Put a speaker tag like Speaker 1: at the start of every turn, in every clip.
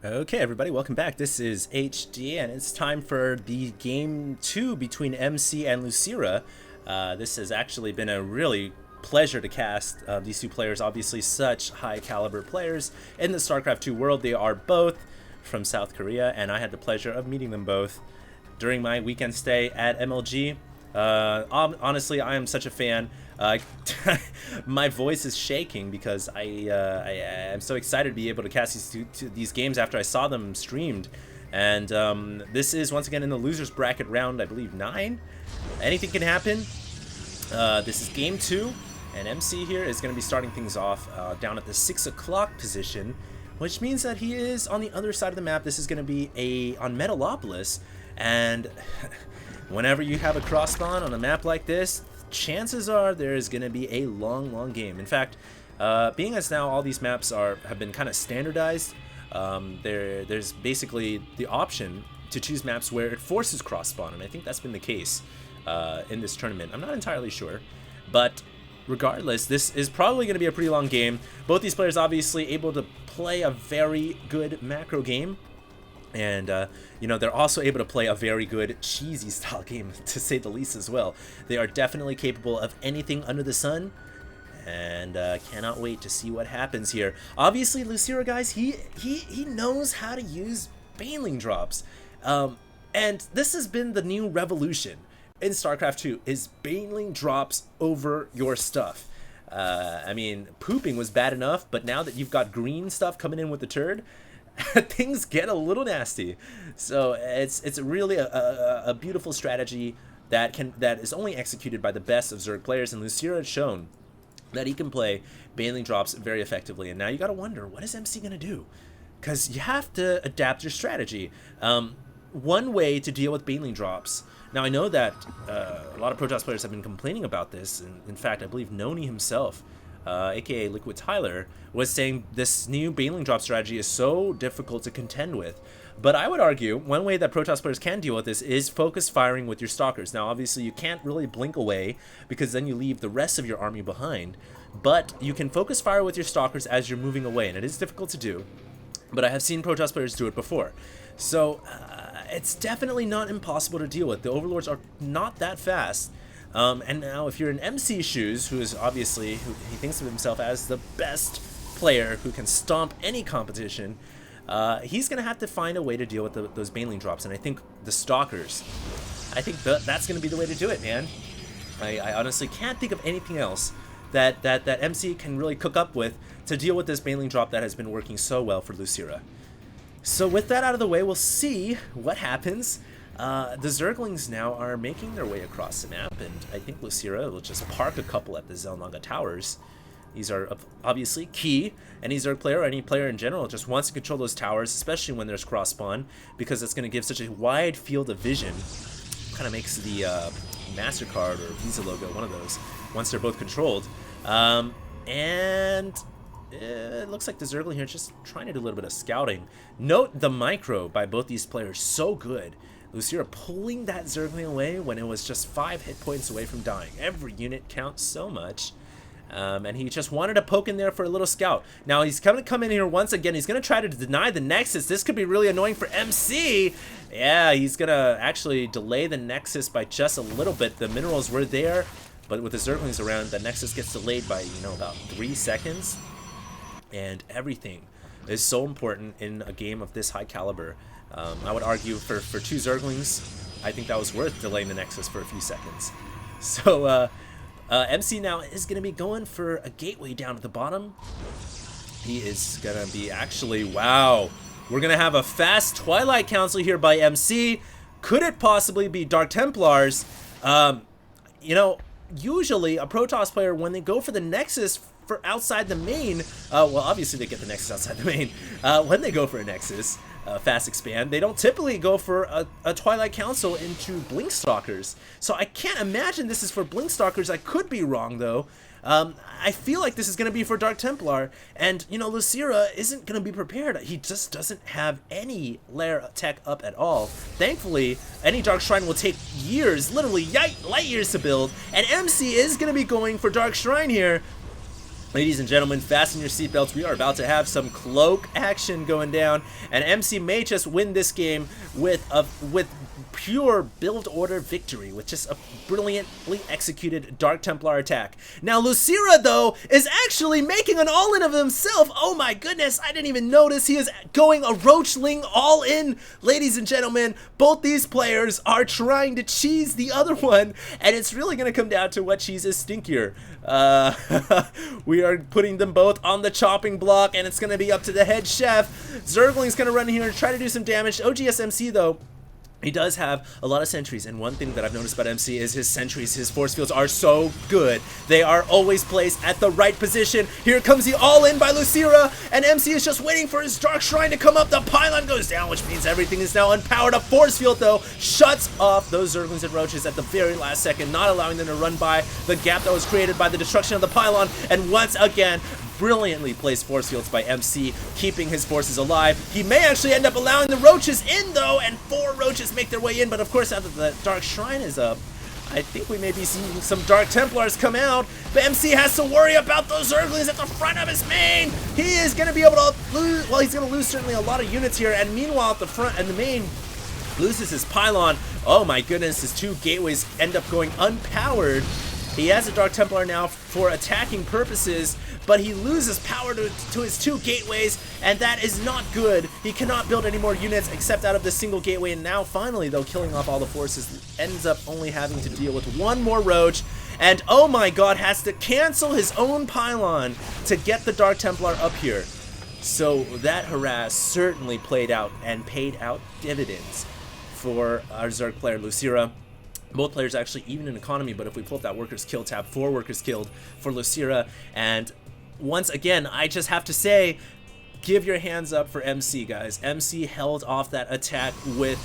Speaker 1: Okay, everybody, welcome back. This is HD, and it's time for the game 2 between MC and Lucira. This has actually been a really pleasure to cast these two players. Obviously, such high caliber players in the Starcraft 2 world. They are both from South Korea, and I had the pleasure of meeting them both during my weekend stay at MLG. Honestly, I am such a fan. My voice is shaking because I am so excited to be able to cast these games after I saw them streamed. And this is once again in the losers bracket round, I believe 9. Anything can happen. This is game 2, and MC here is going to be starting things off down at the 6 o'clock position, which means that he is on the other side of the map. This is going to be on Metalopolis, and whenever you have a cross spawn on a map like this, chances are there is going to be a long game. In fact, being as now all these maps have been kind of standardized, there's basically the option to choose maps where it forces cross spawn, and I think that's been the case in this tournament. I'm not entirely sure, but regardless, this is probably going to be a pretty long game. Both these players obviously able to play a very good macro game. And, you know, they're also able to play a very good cheesy style game, to say the least, as well. They are definitely capable of anything under the sun, and cannot wait to see what happens here. Obviously, Lucira, guys, he knows how to use Baneling drops. And this has been the new revolution in StarCraft 2, is Baneling drops over your stuff. I mean, pooping was bad enough, but now that you've got green stuff coming in with the turd, things get a little nasty. So it's really a beautiful strategy that is only executed by the best of Zerg players, and Lucira has shown that he can play Baneling drops very effectively. And now you gotta wonder, what is MC gonna do? Because you have to adapt your strategy. One way to deal with Baneling drops. Now I know that a lot of Protoss players have been complaining about this, and in fact I believe Noni himself, aka Liquid Tyler, was saying this new Baneling drop strategy is so difficult to contend with. But I would argue one way that Protoss players can deal with this is focus firing with your Stalkers. Now obviously you can't really blink away, because then you leave the rest of your army behind, but you can focus fire with your Stalkers as you're moving away, and it is difficult to do, but I have seen Protoss players do it before. So it's definitely not impossible to deal with. The Overlords are not that fast. And now if you're in MC's shoes, who is obviously, he thinks of himself as the best player who can stomp any competition, he's going to have to find a way to deal with those Baneling drops. And I think the Stalkers, I think that's going to be the way to do it, man. I honestly can't think of anything else that MC can really cook up with to deal with this Baneling drop that has been working so well for Lucira. So with that out of the way, we'll see what happens. The Zerglings now are making their way across the map, and I think Lucira will just park a couple at the Zelnaga towers. These are obviously key. Any Zerg player or any player in general just wants to control those towers, especially when there's cross spawn, because it's going to give such a wide field of vision. Kind of makes the MasterCard or Visa logo one of those once they're both controlled. And it looks like the Zergling here is just trying to do a little bit of scouting. Note the micro by both these players, so good. Lucira pulling that Zergling away when it was just 5 hit points away from dying. Every unit counts so much. And he just wanted to poke in there for a little scout. Now he's going to come in here once again. He's going to try to deny the Nexus. This could be really annoying for MC. Yeah, he's going to actually delay the Nexus by just a little bit. The minerals were there, but with the Zerglings around, the Nexus gets delayed by, you know, about 3 seconds. And everything is so important in a game of this high caliber. I would argue for 2 Zerglings, I think that was worth delaying the Nexus for a few seconds. So MC now is going to be going for a gateway down at the bottom. He is going to be actually, wow, we're going to have a fast Twilight Council here by MC. Could it possibly be Dark Templars? You know, usually a Protoss player, when they go for the Nexus for outside the main, well, obviously they get the Nexus outside the main. When they go for a Nexus, fast expand, they don't typically go for a Twilight Council into Blink Stalkers. So I can't imagine this is for Blink Stalkers. I could be wrong, though. I feel like this is going to be for Dark Templar, and, you know, Lucira isn't going to be prepared. He just doesn't have any lair tech up at all. Thankfully, any Dark Shrine will take years, literally light years to build, and MC is going to be going for Dark Shrine here. Ladies and gentlemen, fasten your seatbelts. We are about to have some cloak action going down, and MC may just win this game with pure build order victory, with just a brilliantly executed Dark Templar attack. Now, Lucira, though, is actually making an all-in of himself. Oh my goodness, I didn't even notice. He is going a Roachling all-in. Ladies and gentlemen, both these players are trying to cheese the other one, and it's really going to come down to what cheese is stinkier. We are putting them both on the chopping block, and it's going to be up to the head chef. Zergling's going to run in here and try to do some damage. oGs.MC, though, he does have a lot of sentries, and one thing that I've noticed about MC is his sentries, his force fields are so good. They are always placed at the right position. Here comes the all-in by Lucira, and MC is just waiting for his Dark Shrine to come up. The pylon goes down, which means everything is now unpowered. A force field, though, shuts off those Zerglings and Roaches at the very last second, not allowing them to run by the gap that was created by the destruction of the pylon. And once again, brilliantly placed force fields by MC, keeping his forces alive. He may actually end up allowing the Roaches in, though, and 4 Roaches make their way in. But of course, now that the Dark Shrine is up, I think we may be seeing some Dark Templars come out. But MC has to worry about those Zerglings at the front of his main. He is going to be able to lose, well, he's going to lose certainly a lot of units here. And meanwhile, at the front and the main, loses his pylon. Oh my goodness, his 2 gateways end up going unpowered. He has a Dark Templar now for attacking purposes, but he loses power to his 2 gateways, and that is not good. He cannot build any more units except out of this single gateway, and now finally, though, killing off all the forces, ends up only having to deal with 1 more Roach, and oh my god, has to cancel his own pylon to get the Dark Templar up here. So that harass certainly played out and paid out dividends for our Zerg player Lucira. Both players actually even in economy, but if we pull up that workers kill tab, 4 workers killed for Lucira. And once again, I just have to say, give your hands up for MC, guys. MC held off that attack with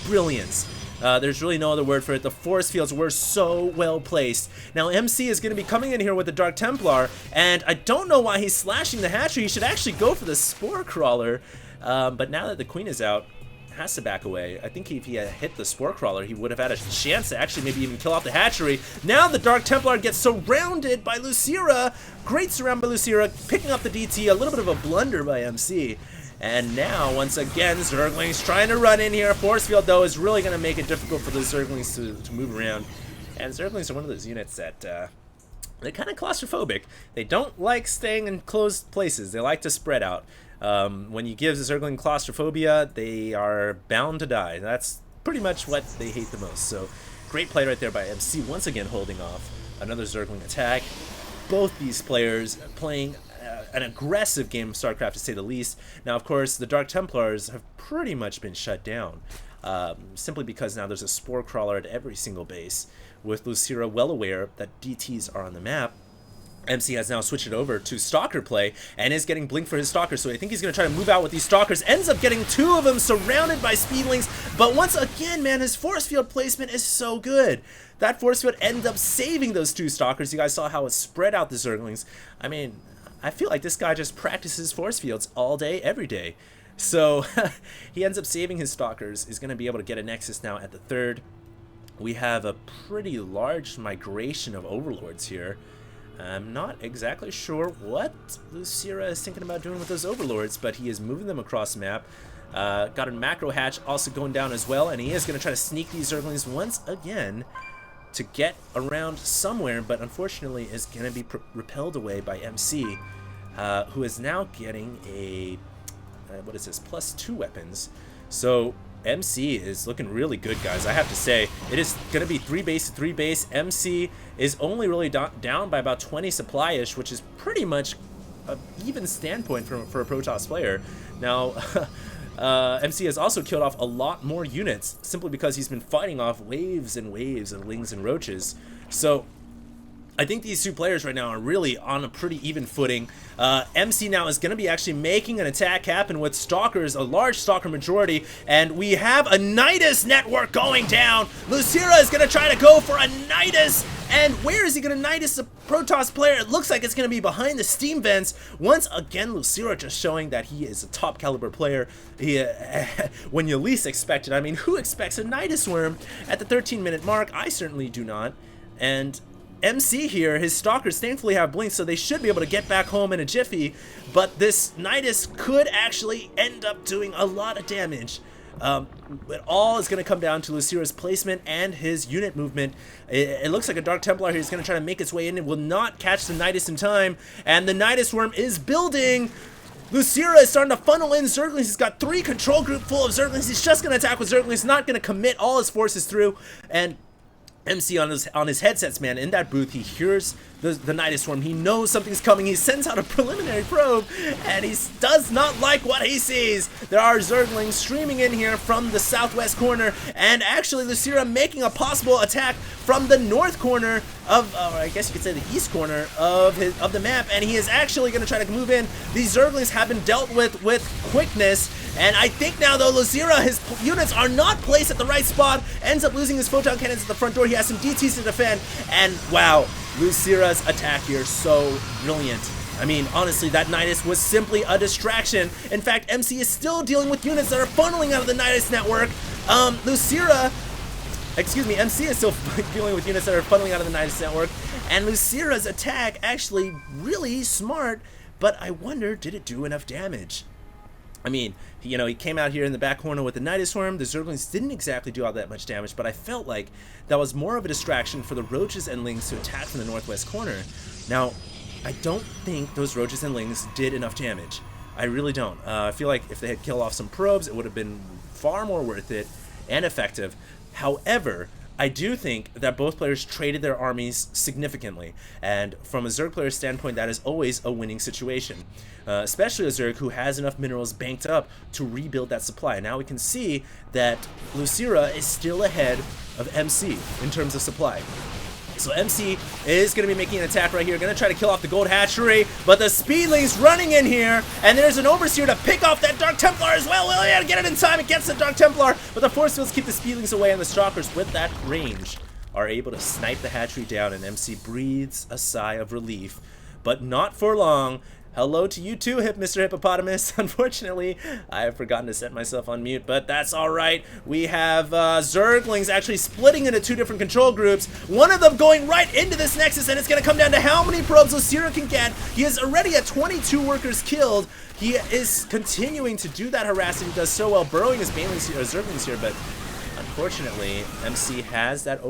Speaker 1: brilliance. There's really no other word for it. The force fields were so well placed. Now MC is going to be coming in here with the Dark Templar, and I don't know why he's slashing the hatchery. He should actually go for the Spore Crawler, but now that the Queen is out, has to back away. I think if he had hit the Spore Crawler, he would have had a chance to actually maybe even kill off the hatchery. Now the Dark Templar gets surrounded by Lucira. Great surround by Lucira, picking up the DT. A little bit of a blunder by MC. And now, once again, Zerglings trying to run in here. Force field, though, is really going to make it difficult for the Zerglings to move around. And Zerglings are one of those units that they're kind of claustrophobic. They don't like staying in closed places. They like to spread out. When you give the Zergling claustrophobia, they are bound to die. That's pretty much what they hate the most. So, great play right there by MC, once again holding off another Zergling attack. Both these players playing an aggressive game of Starcraft, to say the least. Now, of course, the Dark Templars have pretty much been shut down, simply because now there's a Spore Crawler at every single base, with Lucira well aware that DTs are on the map. MC has now switched it over to Stalker play and is getting Blink for his Stalkers, so I think he's going to try to move out with these Stalkers. Ends up getting 2 of them surrounded by Speedlings, but once again, man, his force field placement is so good. That force field ended up saving those 2 Stalkers. You guys saw how it spread out the Zerglings. I mean, I feel like this guy just practices force fields all day, every day. So he ends up saving his Stalkers, is going to be able to get a Nexus now at the 3rd. We have a pretty large migration of Overlords here. I'm not exactly sure what Lucira is thinking about doing with those Overlords, but he is moving them across the map. Got a macro hatch also going down as well, and he is going to try to sneak these Zerglings once again to get around somewhere, but unfortunately is going to be repelled away by MC, who is now getting a, what is this, +2 weapons. So MC is looking really good, guys. I have to say, it is going to be 3 base to 3 base. MC is only really down by about 20 supply-ish, which is pretty much an even standpoint for a Protoss player. Now, MC has also killed off a lot more units, simply because he's been fighting off waves and waves of Lings and Roaches. So I think these 2 players right now are really on a pretty even footing. MC now is going to be actually making an attack happen with Stalkers, a large Stalker majority, and we have a Nidus network going down. Lucira is going to try to go for a Nidus, and where is he going to Nidus a Protoss player? It looks like it's going to be behind the steam vents. Once again, Lucira just showing that he is a top caliber player. He, when you least expect it. I mean, who expects a Nidus worm at the 13-minute mark? I certainly do not. And MC here, his Stalkers thankfully have blinks, so they should be able to get back home in a jiffy, but this Nidus could actually end up doing a lot of damage. It all is going to come down to Lucira's placement and his unit movement. It looks like a Dark Templar here is going to try to make its way in and will not catch the Nidus in time, and the Nidus Worm is building. Lucira is starting to funnel in Zerglings. He's got 3 control group full of Zerglings. He's just going to attack with Zerglings, not going to commit all his forces through, and MC on his headsets, man, in that booth, he hears the Nidus Swarm. He knows something's coming. He sends out a preliminary probe, and he does not like what he sees. There are Zerglings streaming in here from the southwest corner, and actually Lucira making a possible attack from the north corner of, or I guess you could say the east corner of the map, and he is actually going to try to move in. These Zerglings have been dealt with quickness, and I think now though Lucira, his units are not placed at the right spot, ends up losing his photon cannons at the front door. He has some DTs to defend, and wow, Lucira's attack here so brilliant. I mean, honestly, that Nidus was simply a distraction. In fact, MC is still dealing with units that are funneling out of the Nidus network. MC is still dealing with units that are funneling out of the Nidus network, and Lucira's attack actually really smart, but I wonder, did it do enough damage? I mean, you know, he came out here in the back corner with the Nidus Swarm. The Zerglings didn't exactly do all that much damage, but I felt like that was more of a distraction for the Roaches and Lings to attack from the northwest corner. Now, I don't think those Roaches and Lings did enough damage. I really don't. I feel like if they had killed off some probes, it would have been far more worth it and effective. However, I do think that both players traded their armies significantly, and from a Zerg player's standpoint, that is always a winning situation, especially a Zerg who has enough minerals banked up to rebuild that supply. Now we can see that Lucira is still ahead of MC in terms of supply. So MC is going to be making an attack right here, going to try to kill off the Gold Hatchery, but the Speedling's running in here, and there's an Overseer to pick off that Dark Templar as well. Well, yeah, get it in time, it gets the Dark Templar, but the Force Fields keep the Speedlings away, and the Stalkers with that range are able to snipe the Hatchery down, and MC breathes a sigh of relief, but not for long. Hello to you too, Mr. Hippopotamus. Unfortunately, I have forgotten to set myself on mute, but that's alright. We have Zerglings actually splitting into 2 different control groups. One of them going right into this Nexus, and it's going to come down to how many probes Lucira can get. He is already at 22 workers killed. He is continuing to do that harassing. He does so well, burrowing his Banelings here, or Zerglings here, but unfortunately, MC has that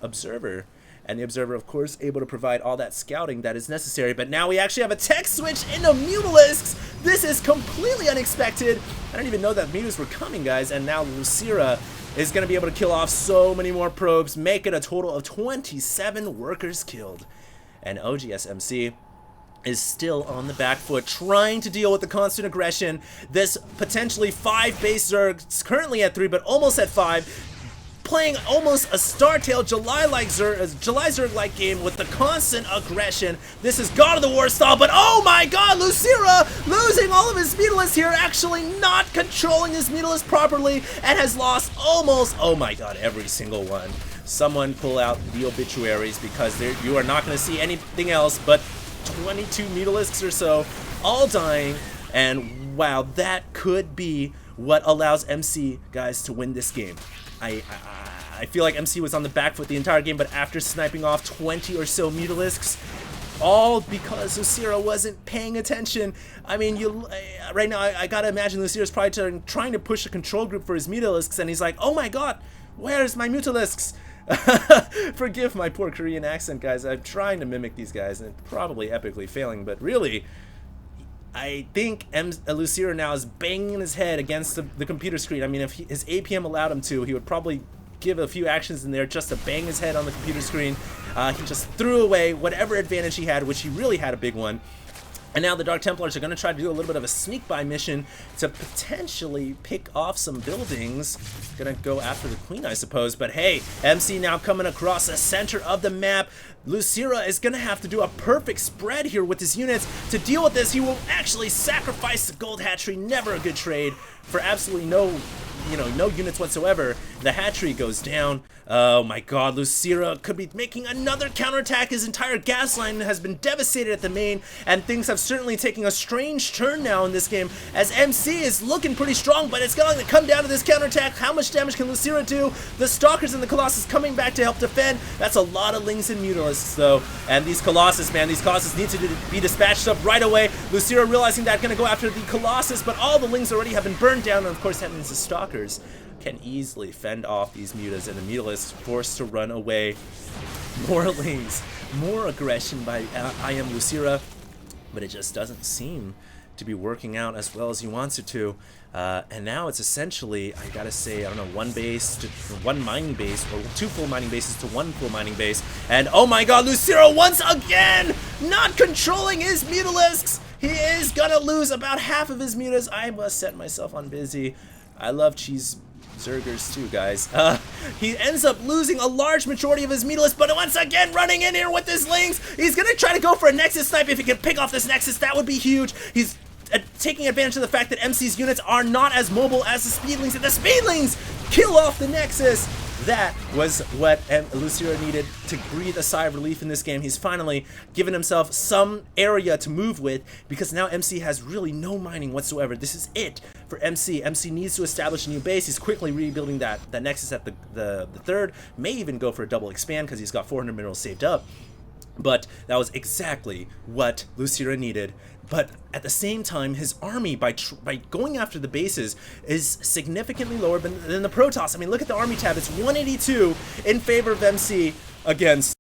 Speaker 1: Observer. And the Observer, of course, able to provide all that scouting that is necessary. But now we actually have a tech switch into Mutalisks. This is completely unexpected. I didn't even know that Mutas were coming, guys. And now Lucira is going to be able to kill off so many more probes, make it a total of 27 workers killed. And oGs.MC is still on the back foot, trying to deal with the constant aggression. This potentially 5 base Zerg, currently at 3, but almost at 5. Playing almost a StarTale July Zerg-like game with the constant aggression. This is God of the War style, but oh my god, Lucira losing all of his Mutalisks here, actually not controlling his Mutalisks properly, and has lost almost, oh my god, every single one. Someone pull out the obituaries, because you are not going to see anything else but 22 Mutalisks or so, all dying, and wow, that could be what allows MC, guys, to win this game. I feel like MC was on the back foot the entire game, but after sniping off 20 or so Mutalisks, all because Lucira wasn't paying attention. I mean, right now, I gotta imagine Lucira's probably trying to push a control group for his Mutalisks, and he's like, oh my god, where's my Mutalisks? Forgive my poor Korean accent, guys. I'm trying to mimic these guys, and probably epically failing, but really, I think Lucira now is banging his head against the computer screen. I mean, if his APM allowed him to, he would probably give a few actions in there just to bang his head on the computer screen. He just threw away whatever advantage he had, which he really had a big one. And now the Dark Templars are going to try to do a little bit of a sneak by mission to potentially pick off some buildings. Going to go after the Queen, I suppose. But hey, MC now coming across the center of the map. Lucira is going to have to do a perfect spread here with his units. To deal with this, he will actually sacrifice the Gold Hatchery. Never a good trade for absolutely no no units whatsoever. The hatchery goes down. Oh my god, Lucira could be making another counterattack. His entire gas line has been devastated at the main, and things have certainly taken a strange turn now in this game, as MC is looking pretty strong, but it's going to come down to this counterattack. How much damage can Lucira do? The Stalkers and the Colossus coming back to help defend. That's a lot of Lings and Mutalisks though, and these Colossus, man, these Colossus need to be dispatched up right away. Lucira realizing that, going to go after the Colossus, but all the Lings already have been burned down, and of course that means the Stalkers can easily fend off these Mutas, and the Mutalisks forced to run away. More Lings, more aggression by IMLosira, but it just doesn't seem to be working out as well as he wants it to. And now it's essentially, I gotta say, I don't know, one base to one mining base, or two full mining bases to one full mining base. And oh my god, Lucira once again not controlling his Mutalisks. He is gonna lose about half of his Mutas. I must set myself on busy. I love cheese Zergers too, guys. He ends up losing a large majority of his Mutalisks, but once again running in here with his Lings. He's gonna try to go for a Nexus snipe. If he can pick off this Nexus, that would be huge. He's taking advantage of the fact that MC's units are not as mobile as the Speedlings, and the Speedlings kill off the Nexus. That was what Lucira needed to breathe a sigh of relief in this game. He's finally given himself some area to move with, because now MC has really no mining whatsoever. This is it for MC. MC needs to establish a new base. He's quickly rebuilding that Nexus at the third. May even go for a double expand because he's got 400 minerals saved up. But that was exactly what Lucira needed. But at the same time, his army, by going after the bases, is significantly lower than the Protoss. I mean, look at the army tab. It's 182 in favor of MC against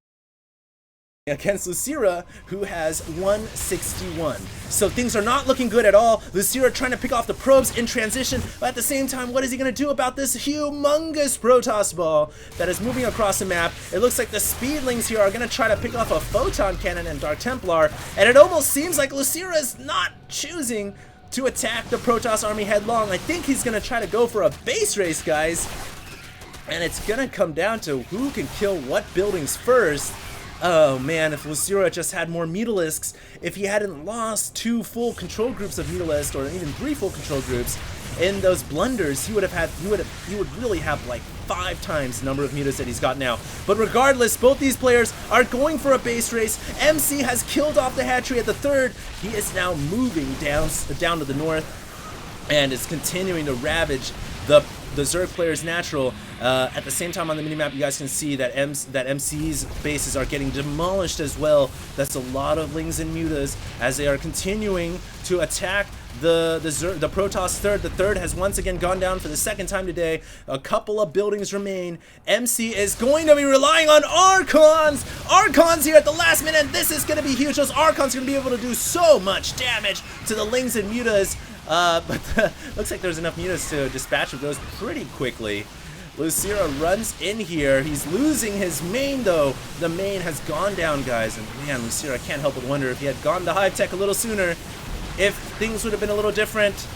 Speaker 1: Lucira, who has 161. So things are not looking good at all. Lucira trying to pick off the probes in transition, but at the same time, what is he going to do about this humongous Protoss ball that is moving across the map? It looks like the Speedlings here are going to try to pick off a Photon Cannon and Dark Templar, and it almost seems like Lucira is not choosing to attack the Protoss army headlong. I think he's going to try to go for a base race, guys, and it's going to come down to who can kill what buildings first. Oh man, if Lucira just had more Mutalisks, if he hadn't lost 2 full control groups of Mutalisks, or even 3 full control groups in those blunders, he would really have like 5 times the number of Mutas that he's got now. But regardless, both these players are going for a base race. MC has killed off the hatchery at the third. He is now moving down to the north and is continuing to ravage the Zerg player's natural. At the same time on the minimap, you guys can see that MC's bases are getting demolished as well. That's a lot of Lings and Mutas as they are continuing to attack the Protoss third. The third has once again gone down for the second time today. A couple of buildings remain. MC is going to be relying on Archons! Archons here at the last minute, and this is going to be huge. Those Archons are going to be able to do so much damage to the Lings and Mutas. But looks like there's enough Mutas to dispatch of those pretty quickly. Lucira runs in here. He's losing his main though. The main has gone down, guys. And man, Lucira, I can't help but wonder if he had gone to Hive Tech a little sooner, if things would have been a little different.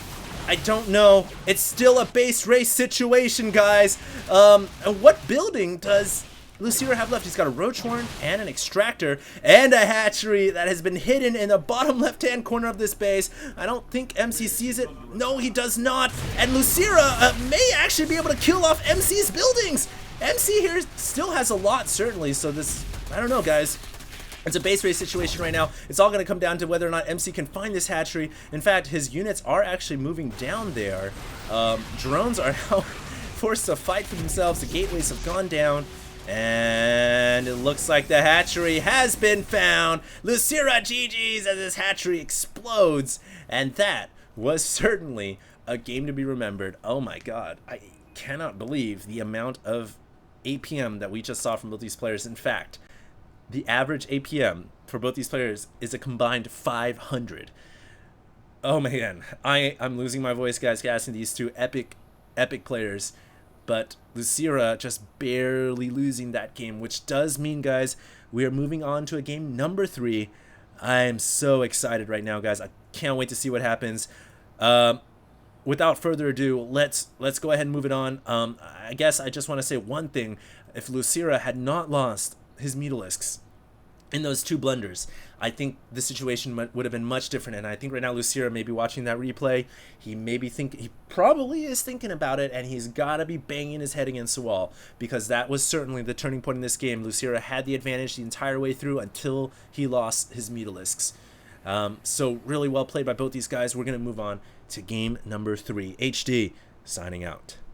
Speaker 1: I don't know. It's still a base race situation, guys. And what building does Lucira have left? He's got a Roach Horn and an Extractor and a hatchery that has been hidden in the bottom left-hand corner of this base. I don't think MC sees it. No, he does not. And Lucira may actually be able to kill off MC's buildings. MC here still has a lot, certainly. So this, I don't know, guys. It's a base race situation right now. It's all going to come down to whether or not MC can find this hatchery. In fact, his units are actually moving down there. Drones are now forced to fight for themselves. The gateways have gone down. And it looks like the hatchery has been found. Lucira GG's as this hatchery explodes. And that was certainly a game to be remembered. Oh my god. I cannot believe the amount of APM that we just saw from both these players. In fact, the average APM for both these players is a combined 500. Oh man. I'm losing my voice, guys, gassing these two epic players. But Lucira just barely losing that game, which does mean, guys, we are moving on to a game number 3. I am so excited right now, guys. I can't wait to see what happens. Without further ado, let's go ahead and move it on. I guess I just want to say one thing. If Lucira had not lost his Mutalisks, in those two blunders, I think the situation would have been much different. And I think right now Lucira may be watching that replay. He probably is thinking about it, and he's got to be banging his head against the wall, because that was certainly the turning point in this game. Lucira had the advantage the entire way through until he lost his Mutalisks. So really well played by both these guys. We're going to move on to game number 3. HD signing out.